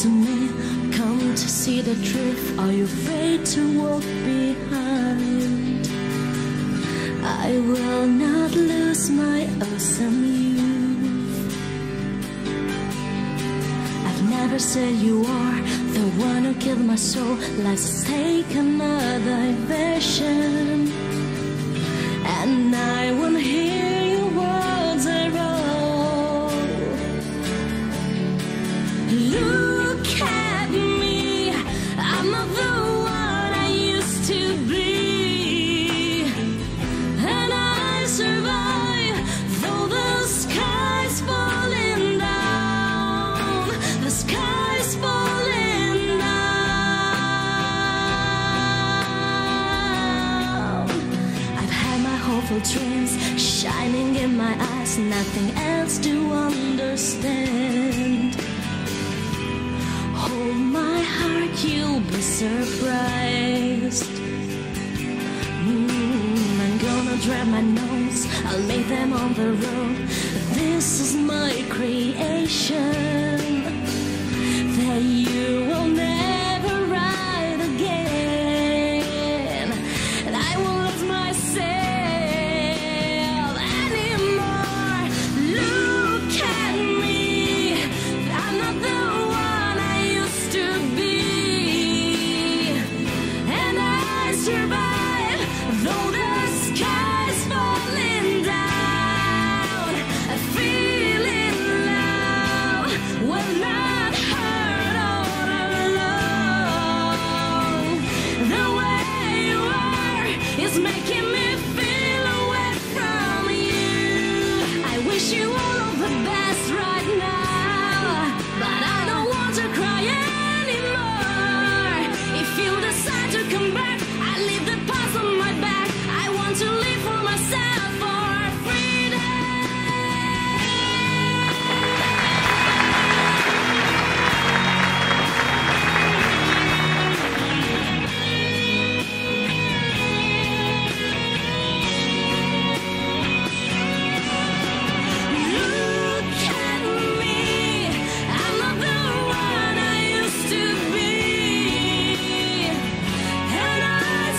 to me? Come to see the truth. Are you afraid to walk behind? I will not lose my awesome youth. I've never said you are the one who killed my soul. Let's take another version, and I won't hear your words at all. Look at me, I'm not the one I used to be, and I survive though the sky's falling down. The sky's falling down. I've had my hopeful dreams shining in my eyes, nothing else to understand. Hold my heart, you'll be surprised. I'm gonna drive my nose, I'll lay them on the road. This is my creation that you will never ride again, and I won't lose myself anymore. Look at me, I'm not the one I used to be, and I survive though the sky's falling down. I feel in love, will not hurt all alone. The way you are is making me feel away from you. I wish you all of the best right now, but I don't want to cry anymore. If you decide to come back, I leave the past on my back. I want to live for myself, for freedom. Look at me, I'm not the one I used to be, and I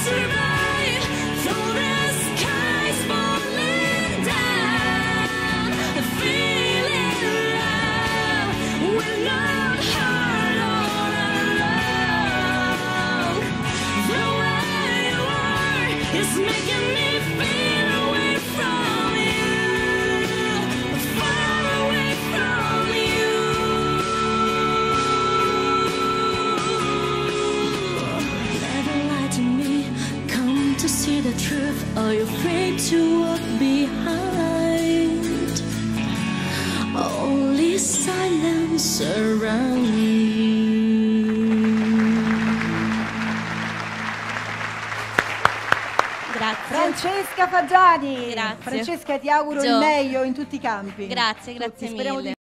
survive though the sky's falling down. I feel in love, will not hurt all alone. The way you are is making me feel away from you, far away from you. Never lie to me, come to see the truth. Are you afraid to walk behind? Only silence around you. Grazie. Francesca Fagiani. Grazie. Francesca, ti auguro il Gio. meglio in tutti i campi. Grazie, Tutti. grazie Speriamo mille. di